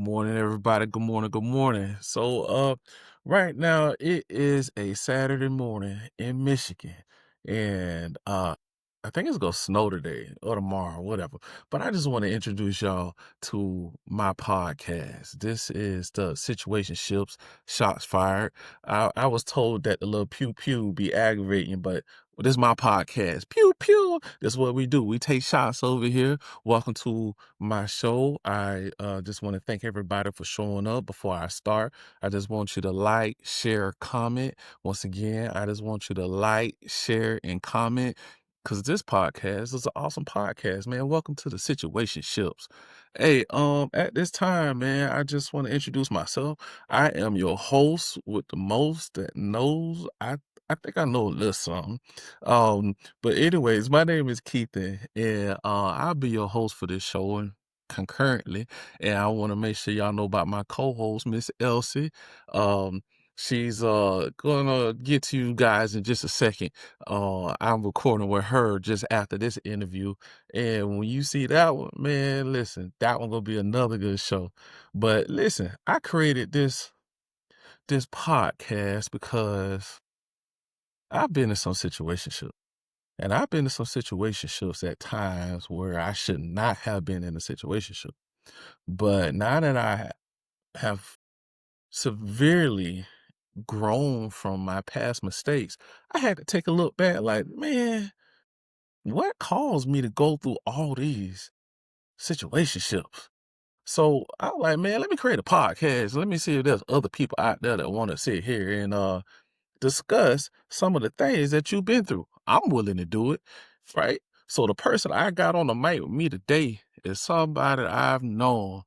morning, everybody. Good morning. Good morning. Right now it is a Saturday morning in Michigan, and I think it's gonna snow today or tomorrow, whatever. But I just want to introduce y'all to my podcast. This is the Situationships Shots Fired. I was told that the little pew pew be aggravating, but this is my podcast. Pew pew. This is what we do. We take shots over here. Welcome to my show. I just want to thank everybody for showing up. Before I start, I just want you to like, share, comment. Once again, I just want you to like, share, and comment because this podcast is an awesome podcast, man. Welcome to the Situationships. Hey, at this time, man, I just want to introduce myself. I am your host with the most that knows. I think I know a little something. But anyways, my name is Kethon, and I'll be your host for this show and concurrently. And I want to make sure y'all know about my co-host, Miss Elsie. Um, she's gonna get to you guys in just a second. I'm recording with her just after this interview. And when you see that one, man, listen, that one gonna be another good show. But listen, I created this podcast because I've been in some situationship. And I've been in some situationships at times where I should not have been in a situationship. But now that I have severely grown from my past mistakes, I had to take a look back like, man, what caused me to go through all these situationships? So I was like, man, let me create a podcast. Let me see if there's other people out there that want to sit here and discuss some of the things that you've been through. I'm willing to do it, right? So the person I got on the mic with me today is somebody I've known.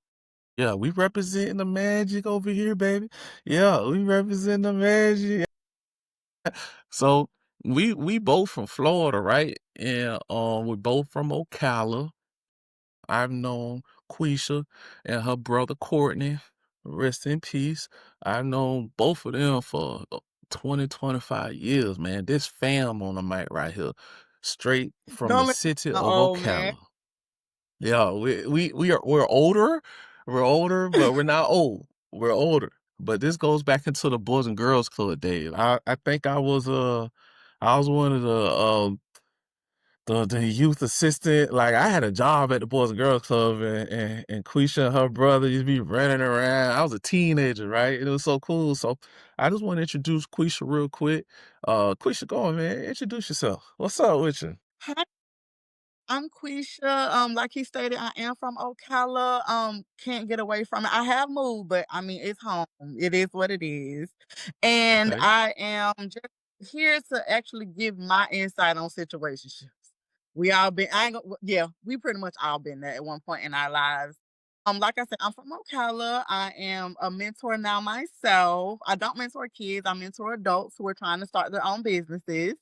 Yeah, we representing the magic over here, baby. Yeah, we represent the magic. So we both from Florida, right? And we're both from Ocala. I've known Quisha and her brother Courtney. Rest in peace. I've known both of them for 20, 25 years, man. This fam on the mic right here. Straight from the Don't let city the of old man. Ocala. Yeah, we're older. We're older, but we're not old. We're older. But this goes back into the Boys and Girls Club days. I think I was one of the youth assistant. Like I had a job at the Boys and Girls Club, and Quisha and her brother used to be running around. I was a teenager, right? It was so cool. So I just want to introduce Quisha real quick. Quisha, go on, man. Introduce yourself. What's up with you? Hi, I'm Quisha. Like he stated, I am from Ocala. Can't get away from it. I have moved, but I mean it's home. It is what it is. And Okay. I am just here to actually give my insight on situationships. We all been I ain't gonna, yeah, we pretty much all been there at one point in our lives. Like I said, I'm from Ocala. I am a mentor now myself. I don't mentor kids, I mentor adults who are trying to start their own businesses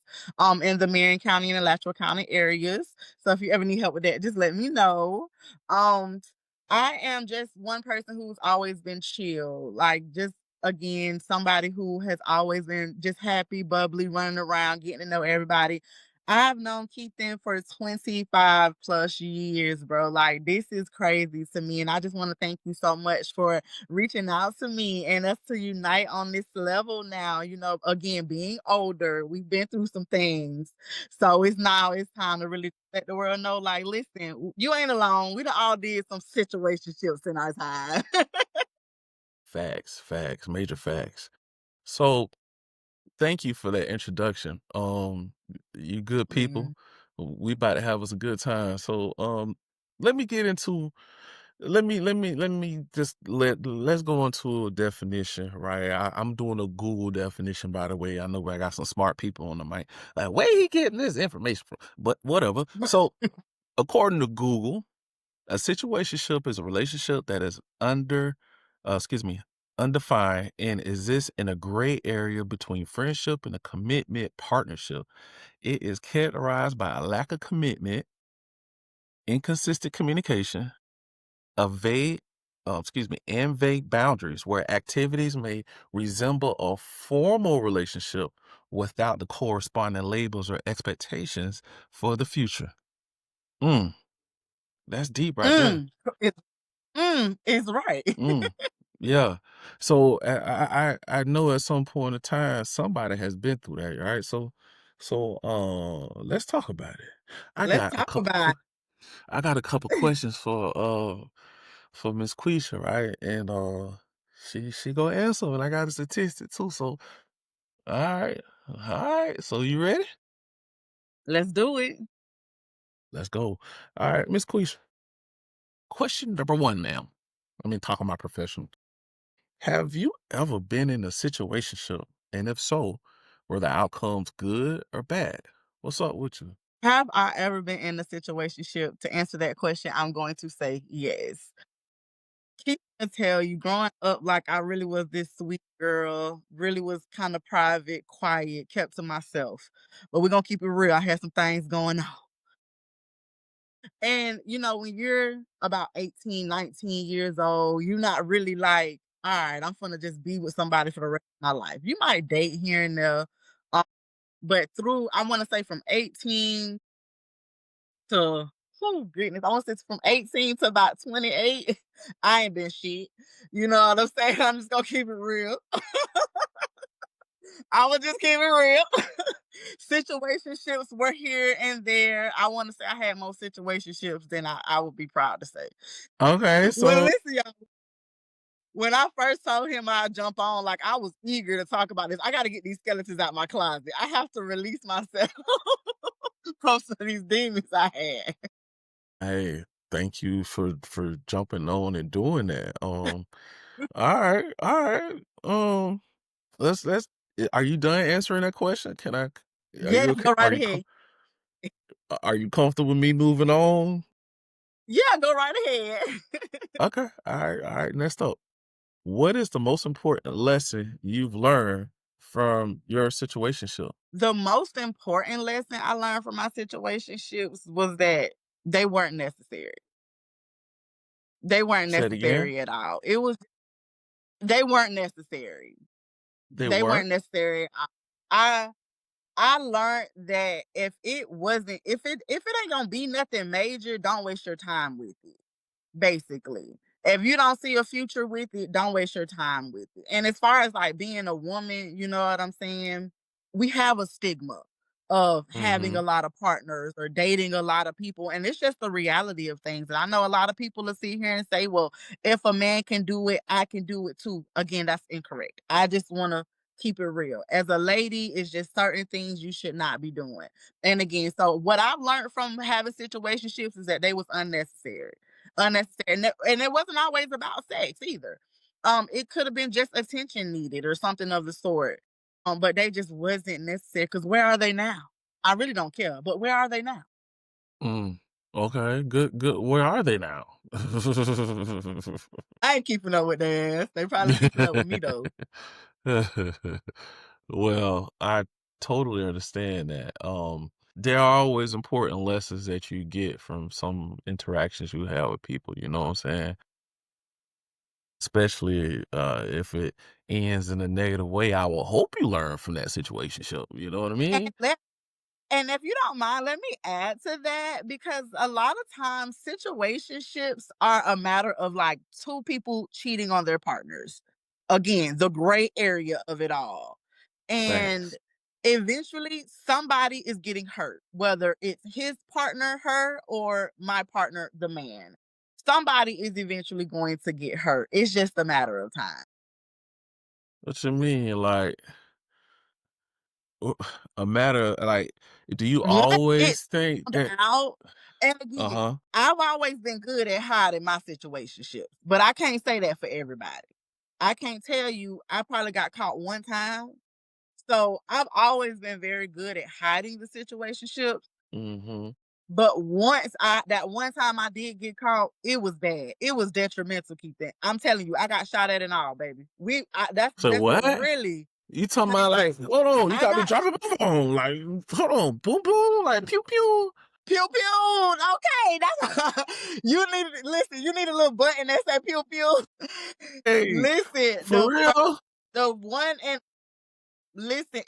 in the Marion County and Alachua County areas. So if you ever need help with that, just let me know. Um, I am just one person who's always been chill, like just again, somebody who has always been just happy, bubbly, running around, getting to know everybody. I've known Keithan for 25 plus years, bro. Like, this is crazy to me. And I just want to thank you so much for reaching out to me and us to unite on this level now. You know, again, being older, we've been through some things. So it's time to really let the world know, like, listen, you ain't alone. We done all did some situationships in our time. Facts, major facts. So thank you for that introduction. You good people. Man. We about to have us a good time. So let me get into let me just let's go into a definition, right? I'm doing a Google definition, by the way. I know I got some smart people on the mic. Like, where he getting this information from? But whatever. So according to Google, a situationship is a relationship that is excuse me, undefined and exists in a gray area between friendship and a commitment partnership. It is characterized by a lack of commitment, inconsistent communication, a vague, and vague boundaries where activities may resemble a formal relationship without the corresponding labels or expectations for the future. Mm, that's deep right there. Mm. Is right. Mm, yeah. So I know at some point in time somebody has been through that, right? So let's talk about it. I Let's got a talk couple about I got a couple it. questions for Miss Quisha, right? And she gonna answer and I got a statistic too. So all right. All right. So you ready? Let's do it. Let's go. All right, Miss Quisha. Question number one, ma'am. I mean talking about professional. Have you ever been in a situationship? And if so, were the outcomes good or bad? What's up with you? Have I ever been in a situationship? To answer that question, I'm going to say yes. Keep gonna tell you, growing up, like I really was this sweet girl, really was kind of private, quiet, kept to myself. But we're gonna keep it real. I had some things going on. And when you're about 18, 19 years old, you're not really like, all right, I'm gonna just be with somebody for the rest of my life. You might date here and there. uh, but through I want to say from 18 to, oh goodness, I want to say from 18 to about 28, I ain't been shit. You know what I'm saying? I'm just gonna keep it real. I will just keep it real. Situationships were here and there. I want to say I had more situationships than I would be proud to say. Okay, Well, so listen, y'all. When I first told him I'd jump on, like I was eager to talk about this. I got to get these skeletons out my closet. I have to release myself from some of these demons I had. hey, thank you for jumping on and doing that. All right, all right. Let's. Are you done answering that question? Can I? Are Yeah, you okay? go right ahead. Are you comfortable with me moving on? Yeah, go right ahead. Okay. All right. All right. Next up. What is the most important lesson you've learned from your situationship? The most important lesson I learned from my situationships was that they weren't necessary. They weren't Say it again. necessary at all. They weren't necessary. They They weren't? weren't necessary. I I learned that if it ain't gonna be nothing major, don't waste your time with it. Basically. If you don't see a future with it, don't waste your time with it. And as far as like being a woman, you know what I'm saying? We have a stigma of having Mhm. a lot of partners or dating a lot of people. And it's just the reality of things. And I know a lot of people will sit here and say, well, if a man can do it, I can do it too. Again, that's incorrect. I just want to keep it real. As a lady, it's just certain things you should not be doing. And again, so what I've learned from having situationships is that they was unnecessary, and it wasn't always about sex either. It could have been just attention needed or something of the sort. But they just wasn't necessary because where are they now? I really don't care, but where are they now? Mm. Okay. Good. Good. Where are they now? I ain't keeping up with their ass. They probably keeping up with me though. Well, I totally understand that. There are always important lessons that you get from some interactions you have with people. You know what I'm saying? Especially if it ends in a negative way. I will hope you learn from that situationship. You know what I And mean? let And if you don't mind, let me add to that because a lot of times situationships are a matter of like two people cheating on their partners. Again, the gray area of it all. And Facts. eventually somebody is getting hurt, whether it's his partner, her, or my partner, the man. Somebody is eventually going to get hurt. It's just a matter of time. What you mean? Like a matter like, do you Once it always think found that out, and again, uh-huh. I've always been good at hiding my situationships, but I can't say that for everybody. I can't tell you, I probably got caught one time. So I've always been very good at hiding the situationships. Mhm. But that one time I did get caught, it was bad. It was detrimental. Keep that. I'm telling you, I got shot at and all, baby. So That's what what? really. You talking about like, hold on, you I got me got dropping my phone. Like, hold on, boom boom, like pew pew. pew pew. Okay, that's you need listen. You need a little button that say pew pew. Hey, Listen, for real? the one and Listen,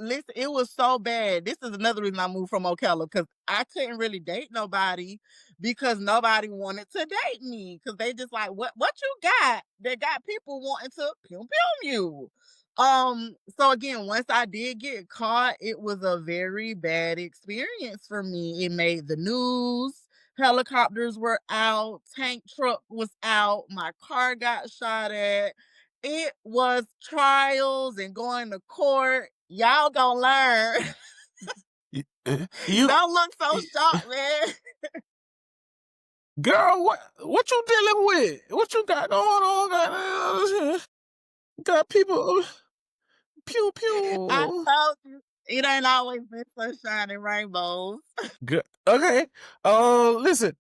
listen, it was so bad. This is another reason I moved from Ocala because I couldn't really date nobody because nobody wanted to date me because they just like what you got? They got people wanting to pum pum you. So again, once I did get caught, it was a very bad experience for me. It made the news. Helicopters were out, tank truck was out, my car got shot at. It was trials and going to court. Y'all gonna learn. You Don't look so y shocked, man. girl, what you dealing with? What you got going on? Got people pew, I pew. told you, it ain't always been sunshine and rainbows. Good. Okay. Listen.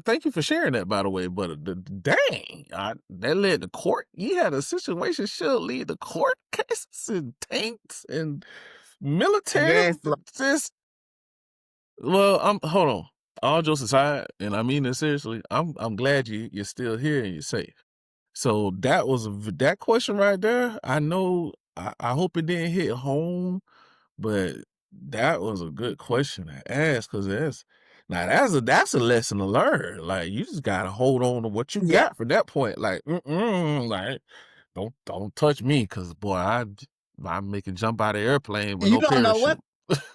Thank you for sharing that, by the way. But dang, that led to court. You had a situation should lead to court cases and tanks and military. Yes, This. Well, I'm. Hold on. All jokes aside, and I mean this seriously. I'm glad you're still here and you're safe. So that was that question right there. I know. I hope it didn't hit home, but that was a good question to ask because that's a lesson to learn. Like you just gotta hold on to what you yeah. got from that point. Like, like don't touch me because boy, I make a jump out of airplane with You no don't know what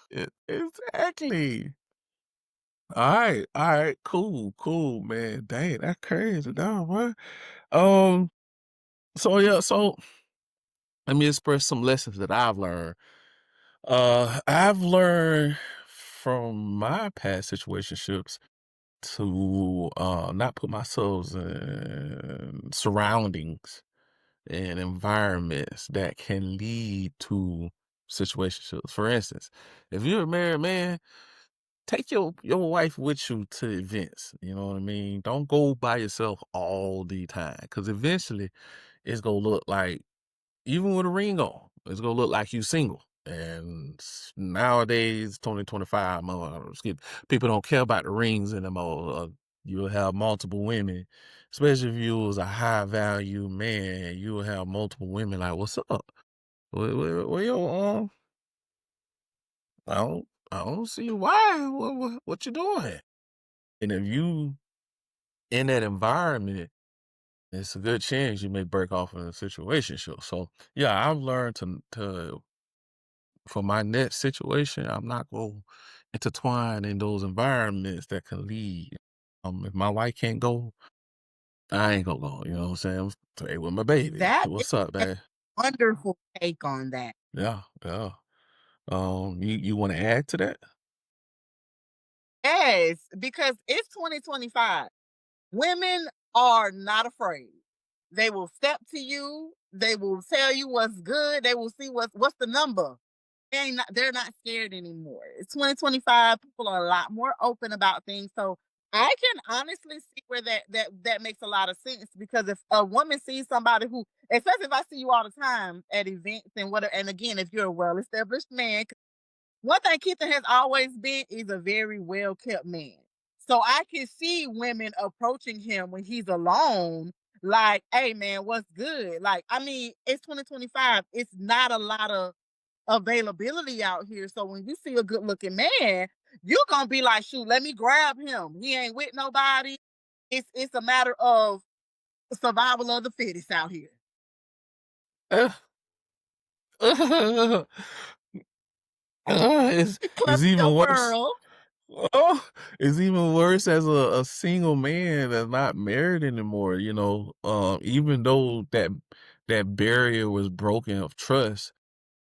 parachute. Exactly. All right, cool, man. Dang, that's crazy, dog. What? Um. So yeah, so let me express some lessons that I've learned. I've learned from my past situationships to not put myself in surroundings and environments that can lead to situationships. For instance, if you're a married man, take your wife with you to events. You know what I mean? Don't go by yourself all the time because eventually it's gonna look like even with a ring on, it's gonna look like you single. And nowadays, 2025, people don't care about the rings anymore. You'll have multiple women, especially if you was a high value man. You will have multiple women like, "What's up? Where your I don't see why. What you doing?" And if you in that environment, it's a good chance you may break off in a situation. So yeah, I've learned to for my next situation, I'm not going to intertwine in those environments that can lead. If my wife can't go, I ain't gonna go. You know what I'm saying? I'm stay with my baby. that is What's up, a man? wonderful take on that. Yeah, yeah. You want to add to that? Yes, because it's 2025. Women are not afraid. They will step to you. They will tell you what's good. They will see what's the number. They're not scared anymore. It's 2025. People are a lot more open about things. So I can honestly see where that makes a lot of sense because if a woman sees somebody who, especially if I see you all the time at events and whatever, and again, if you're a well established man, one thing Keaton has always been is a very well kept man. So I can see women approaching him when he's alone, like, hey man, what's good? Like, I mean, it's 2025. It's not a lot of availability out here. So when you see a good looking man, you're gonna be like, shoot, let me grab him. He ain't with nobody. It's a matter of survival of the fittest out here. Uh, it's Clever even your worse. pearl. Oh, it's even worse as a single man that's not married anymore. Even though that barrier was broken of trust.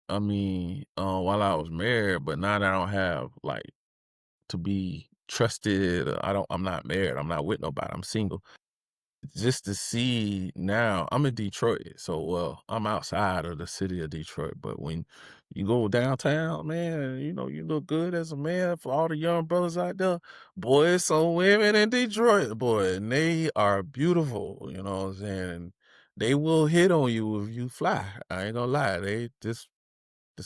I mean, while I was married, but now that I don't have like to be trusted, I'm not married. I'm not with nobody. I'm single. Just to see now, I'm in Detroit, so well, I'm outside of the city of Detroit. But when you go downtown, man, you look good as a man for all the young brothers out there. Boy, it's some women in Detroit, boy, and they are beautiful. You know what I'm saying? They will hit on you if you fly. I ain't gonna lie. They just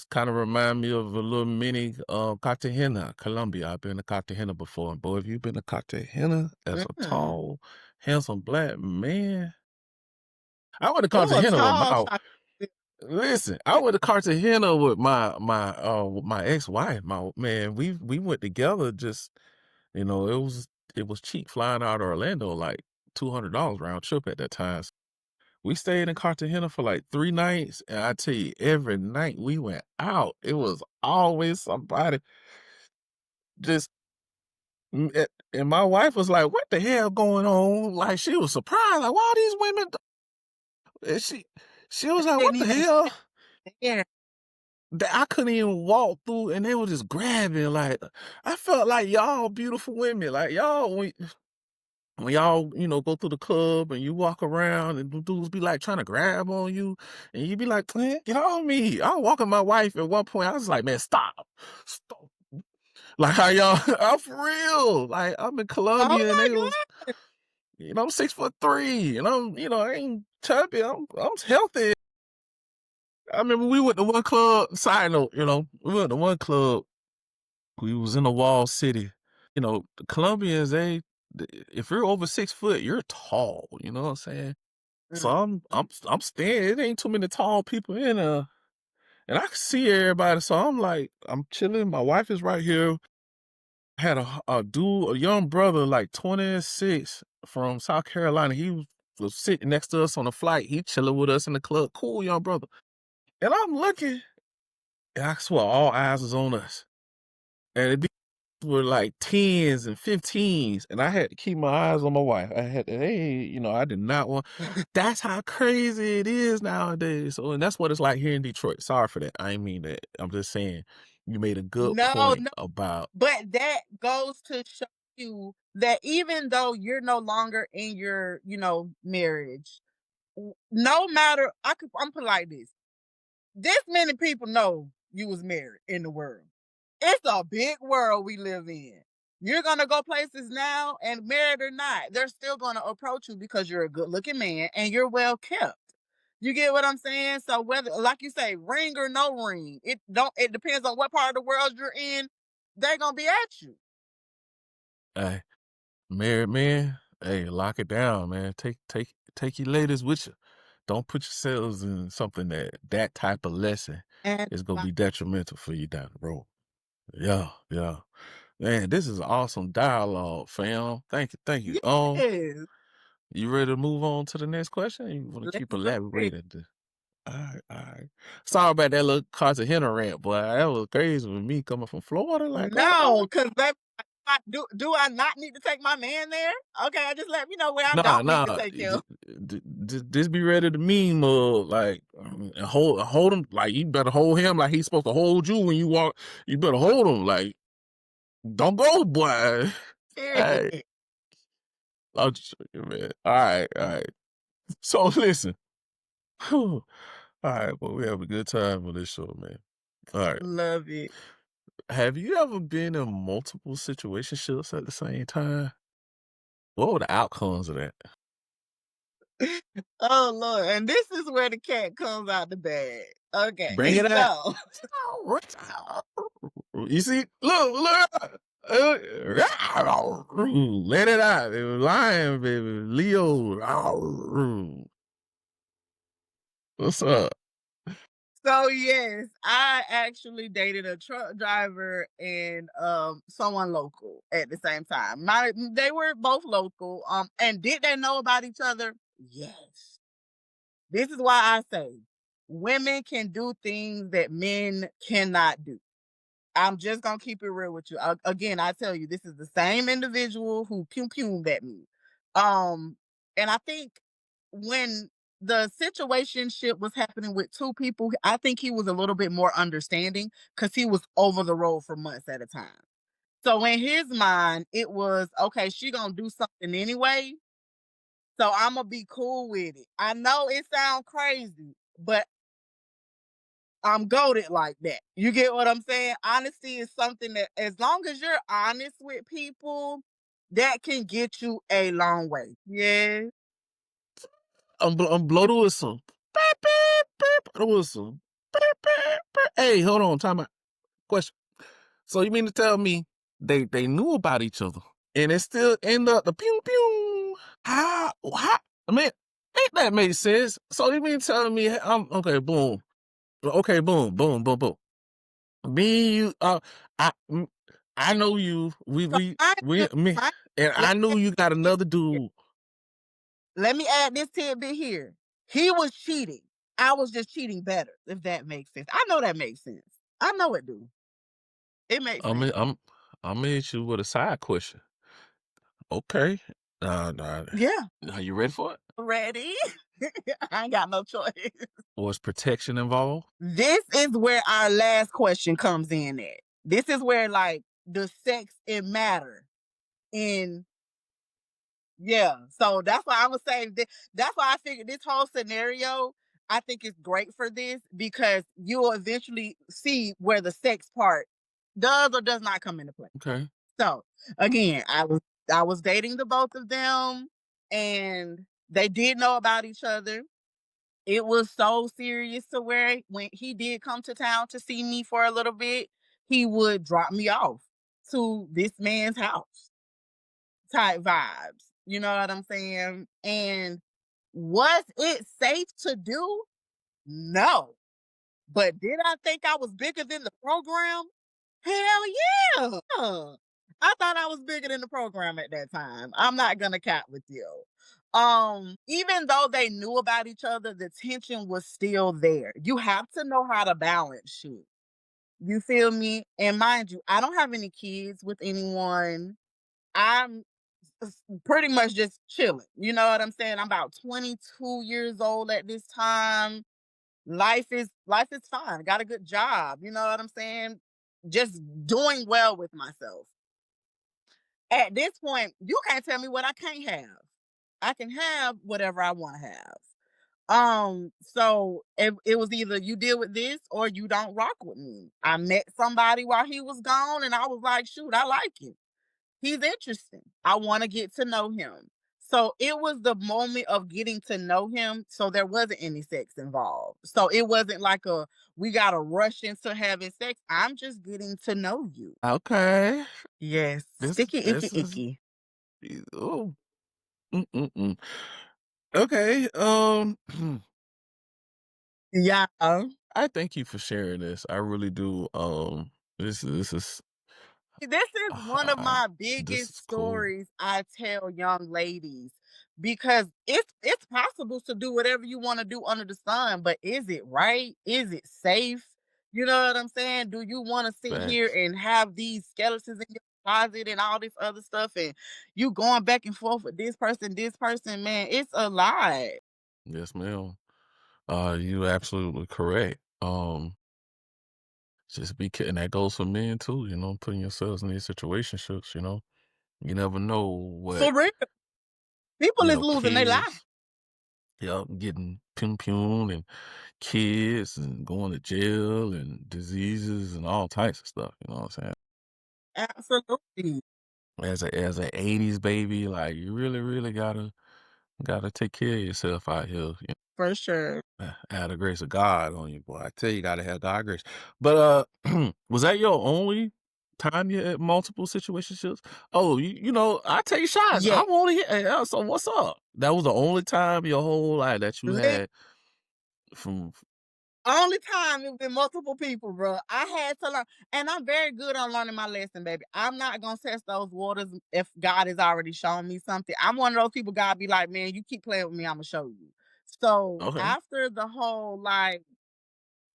kind of remind me of a little mini Cartagena, Colombia. I've been to Cartagena before. And boy, if you've been to Cartagena as a Mm. tall, handsome black man, I went to Ooh, a Cartagena with tall my chocolate. Listen, I went to Cartagena with my ex-wife. My man, we went together. Just it was cheap flying out of Orlando, like $200 round trip at that time. We stayed in Cartagena for like 3 nights, and I tell you, every night we went out, it was always somebody just. And my wife was like, "What the hell going on?" Like she was surprised, like, "Why these women?" And she was like, Didn't "What the even hell?" understand. That I couldn't even walk through, and they were just grabbing. Like I felt like y'all beautiful women, like y'all when y'all go through the club and you walk around and the dudes be like trying to grab on you, and you be like, "Man, get on me." I was walking my wife at one point. I was like, "Man, stop." Like how y'all, I'm for real. Like I'm in Oh Colombia and my they was, god. I'm 6'3", and I ain't chubby. I'm healthy. I remember we went to one club. Side note, we went to one club. We was in a wall city. The Colombians, if you're over 6 foot, you're tall. You know what I'm saying? So Mm. I'm staying. It ain't too many tall people in there, and I can see everybody. So I'm like, I'm chilling. My wife is right here. I had a dude, a young brother, like 26 from South Carolina. He was sitting next to us on the flight. He chilling with us in the club. Cool young brother. And I'm looking, and I swear all eyes was on us. And it were like 10s and 15s, and I had to keep my eyes on my wife. I did not want. That's how crazy it is nowadays. So, and that's what it's like here in Detroit. Sorry for that. I ain't mean that. I'm just saying you made a good No, point no, about. but that goes to show you that even though you're no longer in your, marriage, no matter I'm put it like this many people know you was married in the world. It's a big world we live in. You're gonna go places now, and married or not, they're still gonna approach you because you're a good looking man and you're well kept. You get what I'm saying? So whether, like you say, ring or no ring, it depends on what part of the world you're in, they're gonna be at you. Hey, married man, hey, lock it down, man. Take your ladies with you. Don't put yourselves in something that type of lesson And is gonna be detrimental for you down the road. Yeah, yeah. Man, this is awesome dialogue, fam. Thank you. yes, You ready to move on to the next question? You want to keep let's go ahead. elaborating? All right, all right. Sorry about that little Cartagena rant, boy. That was crazy with me coming from Florida. Like, God, No, because do I not need to take my man there? Okay, I just let me know where I nah, don't need to nah. take him. Just be ready to meme like and hold him like you better hold him like he's supposed to hold you when you walk. You better hold him like don't go, boy. Hey, Period. I'll just show you, man. All right. So listen. All right, well, we have a good time on this show, man. All right. Love it. Have you ever been in multiple situationships at the same time? What were the outcomes of that? Oh Lord, and this is where the cat comes out the bag. Okay, Bring it out. so You see, look. Let it out, baby. Lion, baby. Leo. What's up? so yes, I actually dated a truck driver and someone local at the same time. They were both local. And did they know about each other? Yes. This is why I say women can do things that men cannot do. I'm just gonna keep it real with you. Again, I tell you, this is the same individual who pew pewed at me. Um, and I think when the situationship was happening with two people, I think he was a little bit more understanding because he was over the road for months at a time. So in his mind, it was okay. She gonna do something anyway, so I'm gonna be cool with it. I know it sounds crazy, but I'm goaded like that. You get what I'm saying? Honesty is something that, as long as you're honest with people, that can get you a long way. Yeah. I'm blow the whistle. Beep, beep, beep. The whistle. Beep, beep, beep. Hey, hold on. Time out. Question. So you mean to tell me they knew about each other and it still end up the pew pew? How? I mean, ain't that make sense? So you mean telling me I'm okay? Boom. Okay, boom, boom, boom, boom. Me and you, I, mm, I know you. So Me, and let I me knew you got add another this dude. let me add this tidbit here. He was cheating. I was just cheating better, if that makes sense. I know that makes sense. I know it do. It makes I'm, sense. I'm gonna hit you with a side question. Okay, nah. Yeah. Are you ready for it? Ready? I ain't got no choice. Was protection involved? This is where our last question comes in at. This is where like the sex it matter in yeah. So that's why I was saying that's why I figured this whole scenario I think is great for this because you will eventually see where the sex part does or does not come into play. Okay. So again, I was dating the both of them and they did know about each other. It was so serious to where when he did come to town to see me for a little bit, he would drop me off to this man's house type vibes. You know what I'm saying? And was it safe to do? No. But did I think I was bigger than the program? Hell yeah. I thought I was bigger than the program at that time. I'm not gonna cap with you. Even though they knew about each other, the tension was still there. You have to know how to balance shit. You feel me? And mind you, I don't have any kids with anyone. I'm pretty much just chilling. You know what I'm saying? I'm about 22 years old at this time. Life is fine. Got a good job. You know what I'm saying? Just doing well with myself. At this point, you can't tell me what I can't have. I can have whatever I want to have. So it was either you deal with this or you don't rock with me. I met somebody while he was gone, and I was like, shoot, I like him. He's interesting. I want to get to know him. So it was the moment of getting to know him. So there wasn't any sex involved. So it wasn't like a we gotta rush into having sex. I'm just getting to know you. Okay. Yes. This Sticky icky this is icky. oh mm. Okay. Yeah. I thank you for sharing this. I really do. This is This is one of uh, my this biggest is cool. stories I tell young ladies because it's possible to do whatever you want to do under the sun, but is it right? Is it safe? You know what I'm saying? Do you want to sit here Facts. and have these skeletons in your closet and all this other stuff and you going back and forth with this person, man, it's a lot. Yes, ma'am. You absolutely correct. Just be kidding. That goes for men too. Putting yourselves in these situationships. You never know what For real. People is losing their life. kids. Yep, getting pum and kids and going to jail and diseases and all types of stuff. You know what I'm saying? Absolutely. As a '80s baby, like you really, really gotta take care of yourself out here. For sure. Have the grace of God on you, boy. I tell you, gotta have God grace. But was that your only time you had multiple situationships? Oh, I take shots. Yeah. I'm only here. So what's up? That was the only time your whole life that you had from. Only time it been multiple people, bro. I had to learn, and I'm very good on learning my lesson, baby. I'm not gonna test those waters if God has already shown me something. I'm one of those people. God be like, man, you keep playing with me, I'm gonna show you. So Okay, after the whole like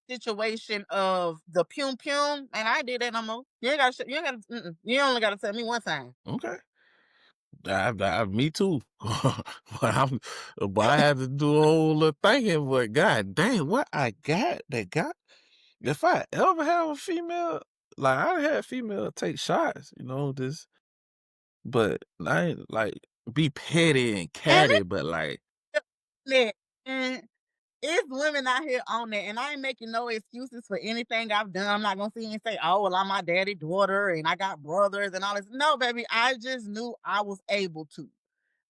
situation of the pum pum, and I did that no more. You ain't gotta. You ain't gotta. You only gotta tell me one time. okay. Me too. but I had to do a whole little thinking. But God dang, what I got that got. If I ever have a female, like I had female take shots, this, but I ain't like be petty and And catty, but like, it's and it's women out here on that, and I ain't making no excuses for anything I've done. I'm not gonna sit here and say, "Oh, well, I'm my daddy daughter, and I got brothers and all this." No, baby, I just knew I was able to.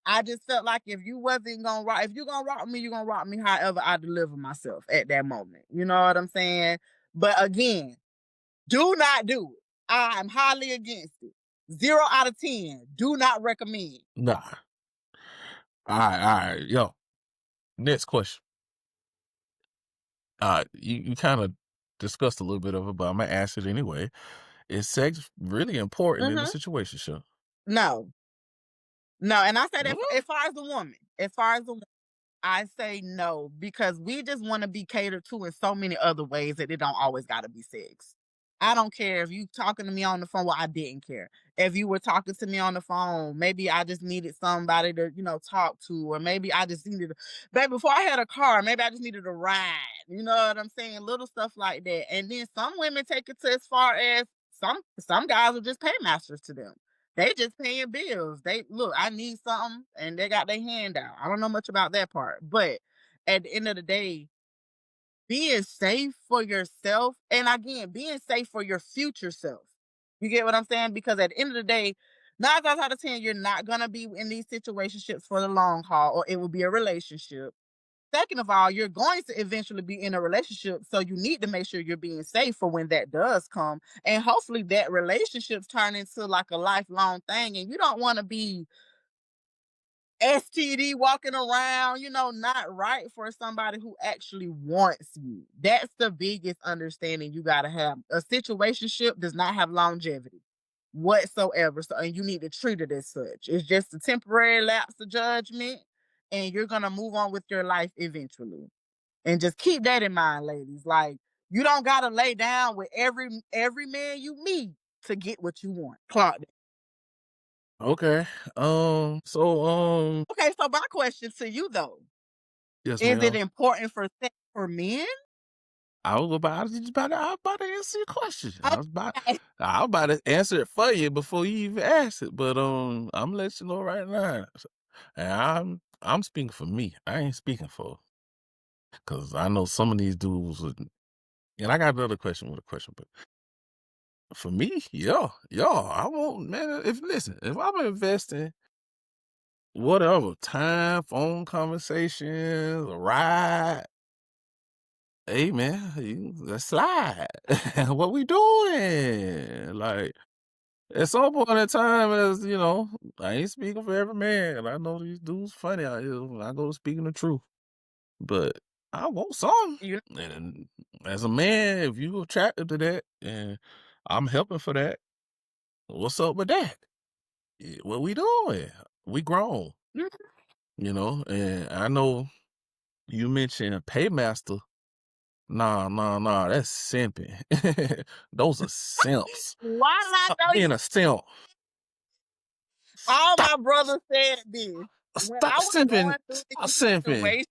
I just felt like if you wasn't gonna rock, if you gonna rock me, you gonna rock me. However, I deliver myself at that moment. You know what I'm saying? But again, do not do it. I'm highly against it. 0 out of 10. Do not recommend. nah. All right, yo. Next question. You kinda discussed a little bit of it, but Imma ask it anyway. Is sex really important in a Mhm. situationship? No. No, and I say that Mm, as far as the woman. As far as the wo I say no, because we just wanna be catered to in so many other ways that it don't always gotta be sex. I don't care if you talking to me on the phone, well, I didn't care. If you were talking to me on the phone, maybe I just needed somebody to, talk to, or maybe I just needed babe, before I had a car, maybe I just needed a ride. You know what I'm saying? Little stuff like that. And then some women take it to as far as some guys are just paymasters to them. They just paying bills. They look, I need something, and they got their hand out. I don't know much about that part, but at the end of the day, being safe for yourself, and again, being safe for your future self. You get what I'm saying? Because at the end of the day, 9 times out of 10, you're not gonna be in these situationships for the long haul, or it will be a relationship. Second of all, you're going to eventually be in a relationship, so you need to make sure you're being safe for when that does come. And hopefully that relationships turn into like a lifelong thing. And you don't want to be STD walking around, not right for somebody who actually wants you. That's the biggest understanding you got to have. A situationship does not have longevity whatsoever. So, and you need to treat it as such. It's just a temporary lapse of judgment, and you're going to move on with your life eventually. And just keep that in mind, ladies. Like, you don't got to lay down with every man you meet to get what you want. Clark. okay. Okay, so my question to you though, Yes, is it ma'am. important for sex for men? I was just about to I was about to answer your question. Okay. I was about to answer it for you before you even asked it, but, Imma let you know right now. And I'm speaking for me. I ain't speaking for, cause I know some of these dudes would, and I got another question with a question, but for me, yeah, I want, man, if listen, if I'm investing whatever, time, phone conversations, a ride, hey, man, let's slide. What we doing? Like, at some point in time, as you know, I ain't speaking for every man, and I know these dudes funny out here when I go speaking the truth. But I want some. You And as a man, if you attracted to that and I'm helping for that, what's up with that? What we doing? We grown, know, and I know you mentioned paymaster. Nah, that's simping. Those are simps. why did I Stop know being you? a simp. All Stop my brothers said this. When stop I was simping. going through Stop these simping. situations,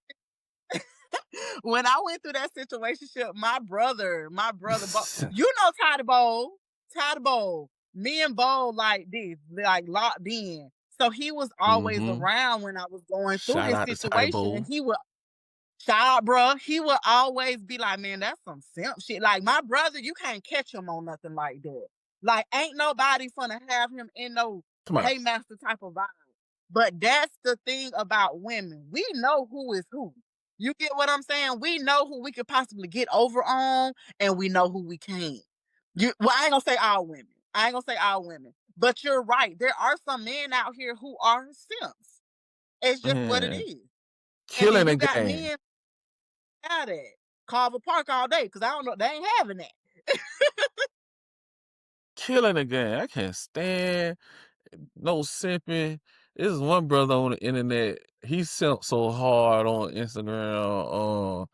when I went through that situationship, my brother, you know, Ty the Bowl, me and Bo like this, like locked in. So he was always Mhm. around when I was going through Shout this out to Tidy situation, and Bowl. he would shout out, bro. He would always be like, "Man, that's some simp shit." Like my brother, you can't catch him on nothing like that. Like, ain't nobody finna have him in no Come on. paymaster type of vibe. But that's the thing about women. We know who is who. You get what I'm saying? We know who we could possibly get over on, and we know who we can't. Well, I ain't gonna say all women. I ain't gonna say all women. But you're right. There are some men out here who are simps. It's just what it Man, is. And then killing the you got game. men out at Carver Park all day because I don't know, they ain't having that. Killing the game. I can't stand no simping. This one brother on the internet. He simped so hard on Instagram.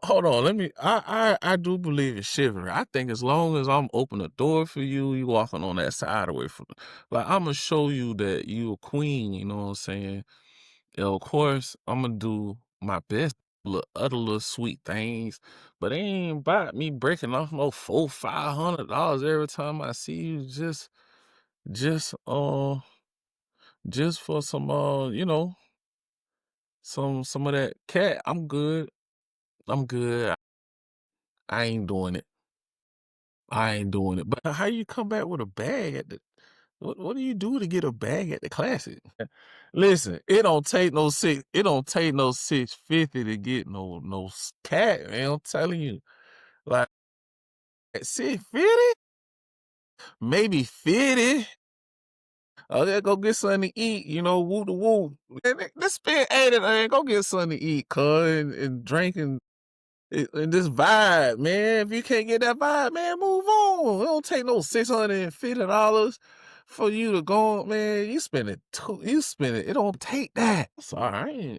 Hold on. Let me. I do believe in chivalry. I think as long as I'm open the door for you, you walking on that side away from. Like I'm gonna show you that you a queen. You know what I'm saying? And of course, I'm gonna do my best, other little sweet things, but it ain't about me breaking off no $400-500 every time I see you. Just, just for some, some of that cat. I'm good. I'm good. I ain't doing it. I ain't doing it. But how you come back with a bag at the? What do you do to get a bag at the classic? Listen, it don't take no 650 to get no cat, man. I'm telling you. Like at 650, maybe 50. Oh, yeah, go get something to eat, woo the woo. Man, let's spend 80, man. Go get something to eat, cuz, and drinking. and this vibe, man. If you can't get that vibe, man, move on. It don't take no $650 for you to go on, man. You spend it. It don't take that. Sorry,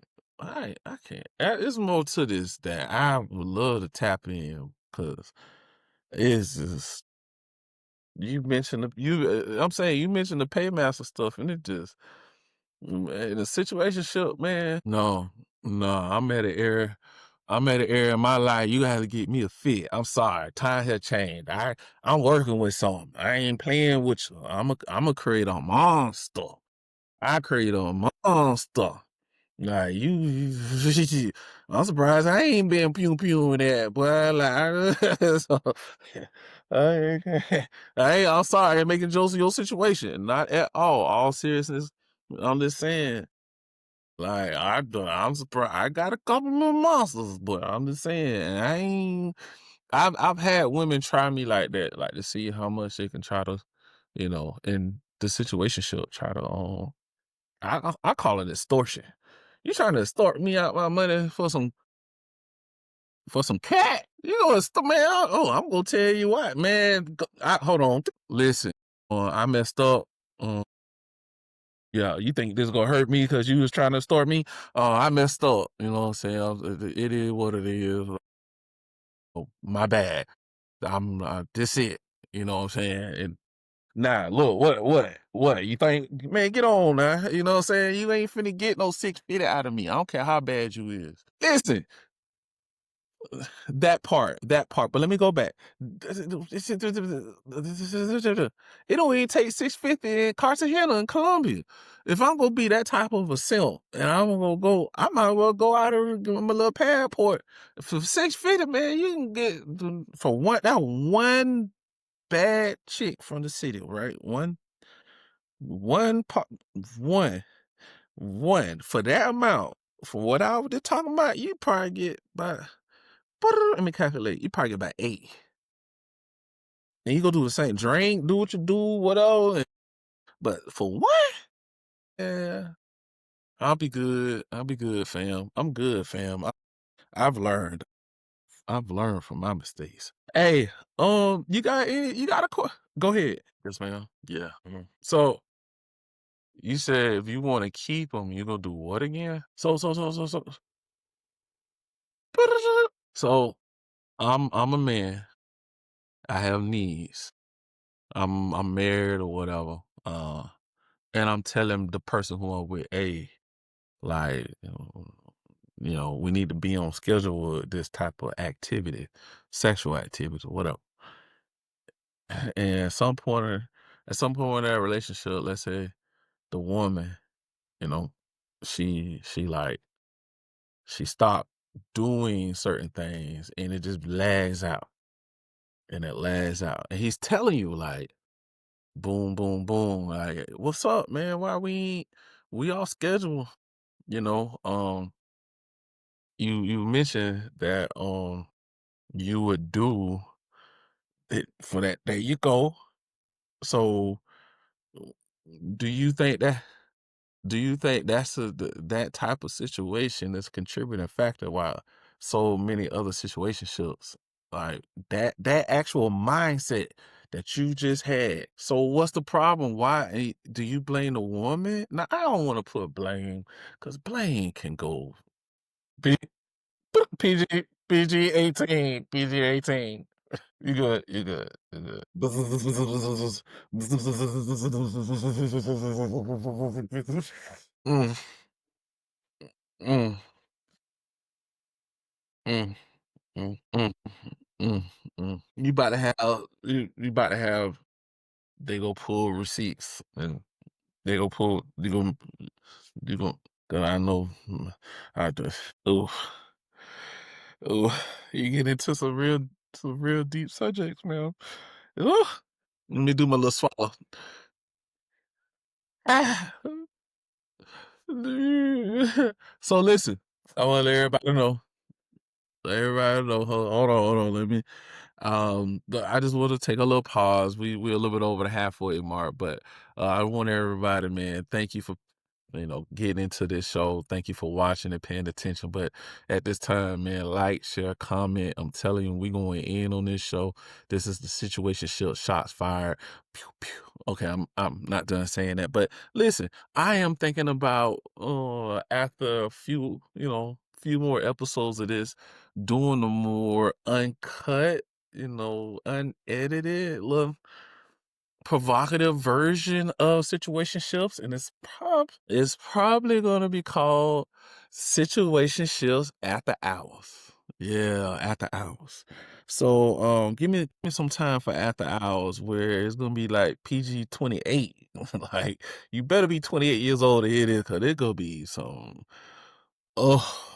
I can't. There's more to this that I would love to tap in because it's just you mentioned I'm saying you mentioned the paymaster stuff, and it just in a situationship, man. No, no, I'm at an area in my life. You got to get me a fit. I'm sorry, time has changed. I'm working with something. I ain't playing with you. I'm a create a monster. I create a monster. Like I'm surprised I ain't been pew pew with that, boy. Like, so, I'm sorry, I'm making jokes of your situation. Not at all. All seriousness, I'm just saying. Like I'm surprised. I got a couple more monsters, but I'm just saying I ain't. I've had women try me like that, like to see how much they can try to, in the situationship, try to I call it extortion. You trying to extort me out my money for some cat? You know, man. I'm gonna tell you what, man. Hold on, listen. I messed up. Uh, yeah, you think this is gonna hurt me because you was trying to extort me? I messed up. You know what I'm saying? It is what it is. Oh, my bad. I'm this it. You know what I'm saying? And nah, look, what? You think, man, get on now. You know what I'm saying? You ain't finna get no 650 out of me. I don't care how bad you is. Listen, that part. But let me go back. It don't even take 650 in Cartagena in Colombia. If I'm gonna be that type of a simp and I'm gonna go, I might as well go out and give him a little passport. For 650, man, you can get for one bad chick from the city, right? One part one one for that amount for what I was just talking about, you probably get about let me calculate. You probably get about 8. And you go do the same drink, do what you do, whatever. But for what? Yeah, I'll be good. I'll be good, fam. I'm good, fam. I've learned. I've learned from my mistakes. Hey, you got a go ahead. Yes, ma'am. Yeah. So you said if you want to keep them, you gonna do what again? So I'm a man. I have needs. I'm married or whatever. And I'm telling the person who I'm with, hey, like, we need to be on schedule with this type of activity, sexual activity, whatever. And at some point in that relationship, let's say the woman, you know, she like she stopped doing certain things and it just lags out and it lags out. And he's telling you like boom, boom, boom. Like, what's up, man? Why we all schedule, you know? You mentioned that you would do it for that. There you go. So do you think that do you think that's that type of situation is a contributing factor why so many other situationships like that actual mindset that you just had? So what's the problem? Why do you blame the woman? Now I don't want to put blame because blame can go P- PG PG 18 PG 18. You good? You good? You good? Mm, mm, mm. Mm, mm, mm, You about to have you about to have they go pull receipts and they go pull you go cause I know I do. Oh, oh, you get into some real deep subjects, man. Oh, let me do my little swallow. Ah. So listen, I want to let everybody know. Let everybody know. Hold on. Let me. I just want to take a little pause. We're a little bit over the halfway mark, but I want everybody, man. Thank you for getting into this show. Thank you for watching and paying attention. But at this time, man, like, share, comment. I'm telling you, we going in on this show. This is the situation shield shots fired. Pew, pew. Okay, I'm not done saying that. But listen, I am thinking about after a few more episodes of this, doing the more uncut, unedited little provocative version of situationships, and it's probably gonna be called situationships after hours. Yeah, after hours. So give me some time for after hours where it's gonna be like PG-28. Like you better be 28 years old to hear this because it gonna be some oh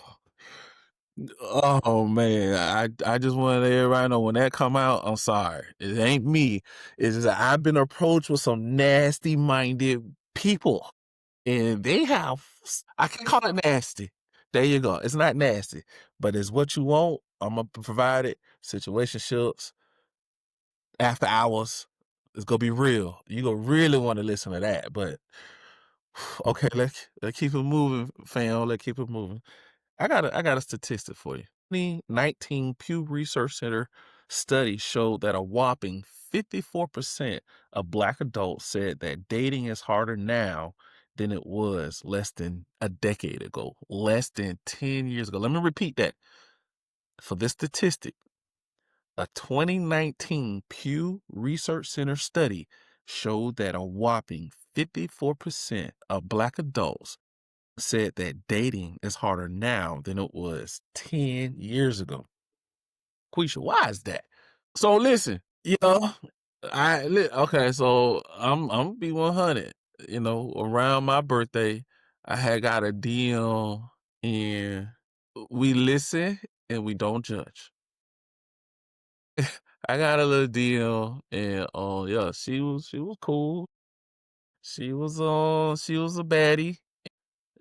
oh man. I just want everybody to know when that come out, I'm sorry. It ain't me. It's just that I've been approached with some nasty minded people. And they have I can call it nasty. There you go. It's not nasty, but it's what you want. I'm gonna provide it. Situationships, after hours. It's gonna be real. You gonna really want to listen to that. But okay, let's keep it moving, fam. Let's keep it moving. I got a statistic for you. 2019 Pew Research Center study showed that a whopping 54% of Black adults said that dating is harder now than it was less than a decade ago, less than 10 years ago. Let me repeat that. For this statistic, a 2019 Pew Research Center study showed that a whopping 54% of Black adults said that dating is harder now than it was 10 years ago. Quisha, why is that? So listen, okay, so I'm gonna be 100. Around my birthday, I had got a DM and we listen and we don't judge. I got a little DM and yeah, she was cool. She was a baddie.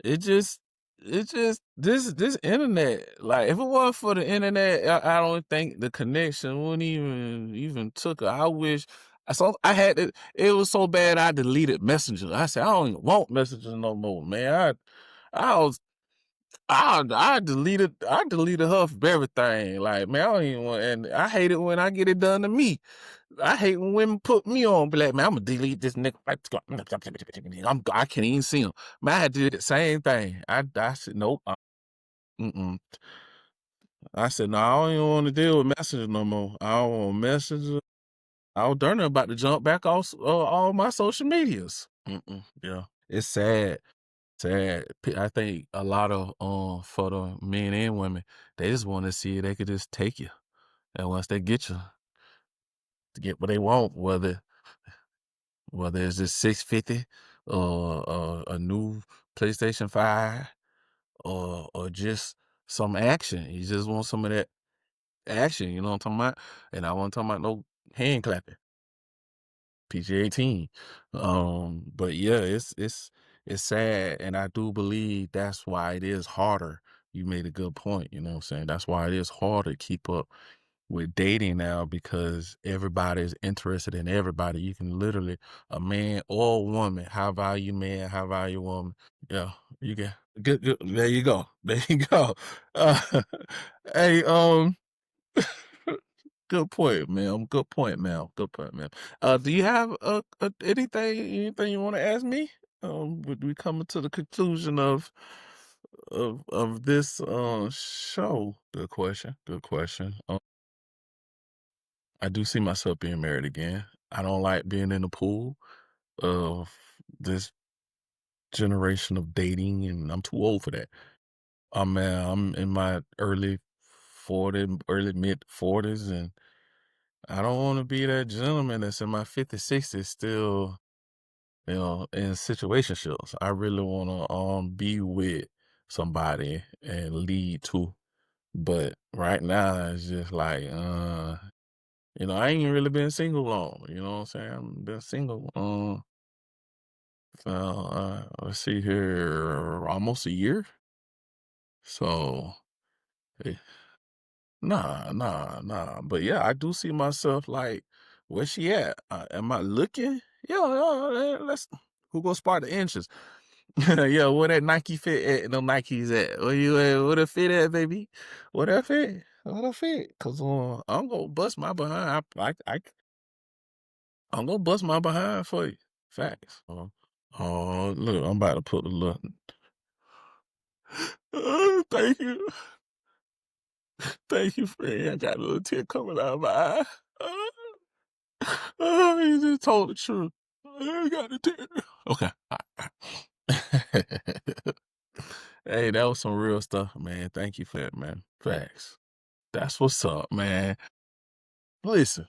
It just this internet, like, if it wasn't for the internet, I don't think the connection wouldn't even took her. I had it was so bad I deleted Messenger. I said, I don't even want Messenger no more, man. I was I deleted her for everything. Like, man, I don't even want, and I hate it when I get it done to me. I hate when women put me on black, man. I'm gonna delete this nigga. I can't even see him. Man, I did the same thing. I said nope. Mm-mm. I said no. I don't even want to deal with Messenger no more. I don't want Messenger. I was darn near about to jump back off all my social medias. Yeah, it's sad. Sad. I think a lot of for the men and women, they just want to see if they could just take you, and once they get you, to get what they want, whether it's just 650 or a new PlayStation 5 or just some action. You just want some of that action, you know what I'm talking about? And I wasn't talking about no hand clapping. PG-18. But yeah, it's sad, and I do believe that's why it is harder. You made a good point, you know what I'm saying? That's why it is harder to keep up with dating now because everybody's interested in everybody. You can literally a man or a woman, high value man, high value woman. Yeah, you can good. There you go. There you go. Uh, hey, good point, ma'am. Good point, ma'am. Good point, ma'am. Do you have anything you want to ask me? Would we coming to the conclusion of this show? Good question. Good question. I do see myself being married again. I don't like being in the pool of this generation of dating, and I'm too old for that. I'm in my early 40, early mid 40s, and I don't want to be that gentleman that's in my 50s, 60s still, in situationships. I really want to be with somebody and lead too. But right now it's just like I ain't really been single long, you know what I'm saying? I've been single let's see here, almost a year. So eh, nah. But yeah, I do see myself like, where she at? Am I looking? Yeah, let's who gonna spot the inches? Yeah, where that Nike fit at and them Nikes at? Where you at? Where the fit at, baby? Where that fit? Where the fit? Cause I'm gonna bust my behind. I'm gonna bust my behind for you. Facts. Oh, look, I'm about to put the look. Thank you, thank you, friend. I got a little tear coming out of my eye. You just told the truth. I got a tear. Okay. All right. Hey, that was some real stuff, man. Thank you for that, man. Facts. That's what's up, man. Listen.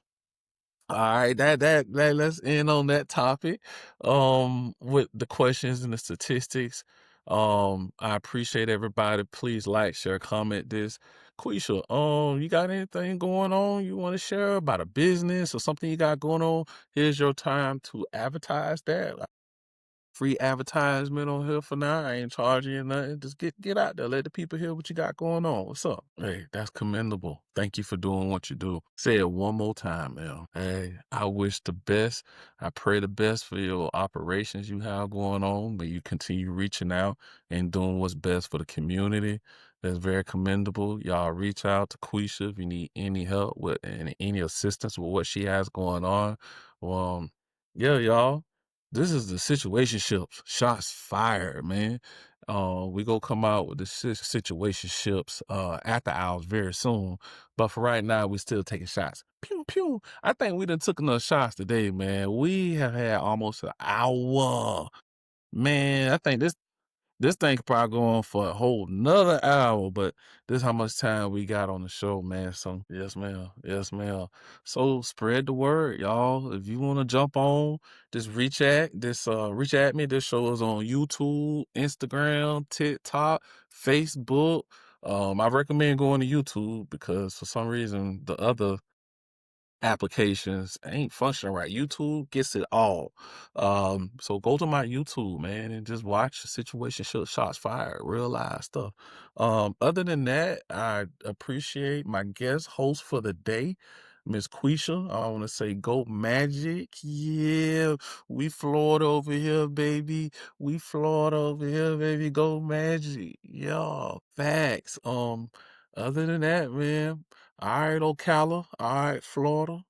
All right, let's end on that topic. With the questions and the statistics. I appreciate everybody. Please like, share, comment this. Quisha, you got anything going on you want to share about a business or something you got going on? Here's your time to advertise that. Free advertisement on here for now. I ain't charging you nothing. Just get out there. Let the people hear what you got going on. What's up? Hey, that's commendable. Thank you for doing what you do. Say it one more time, man. Hey, I wish the best. I pray the best for your operations you have going on. May you continue reaching out and doing what's best for the community. That's very commendable. Y'all reach out to Quisha if you need any help with any assistance with what she has going on. Um, yeah, y'all. This is the situationships. Shots fired, man. We gonna come out with the situationships after hours very soon. But for right now, we still taking shots. Pew pew. I think we done took enough shots today, man. We have had almost an hour. Man, I think this thing could probably go on for a whole nother hour, but this how much time we got on the show, man. So yes, ma'am. Yes, ma'am. So spread the word, y'all. If you want to jump on, just reach at me. This show is on YouTube, Instagram, TikTok, Facebook. I recommend going to YouTube because for some reason the other applications ain't functioning right. YouTube gets it all. So go to my YouTube, man, and just watch the situation shots fired, real live stuff. Other than that, I appreciate my guest host for the day, Miss Quisha. I want to say go magic. Yeah, we Florida over here, baby. We Florida over here, baby. Go magic. Yeah, facts. Other than that, man. All right, Ocala. All right, Florida.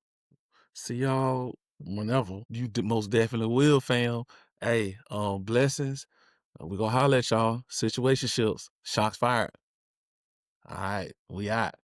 See y'all whenever. You most definitely will, fam. Hey, blessings. We gonna holler at y'all. Situationships. Shots fired. All right, we out.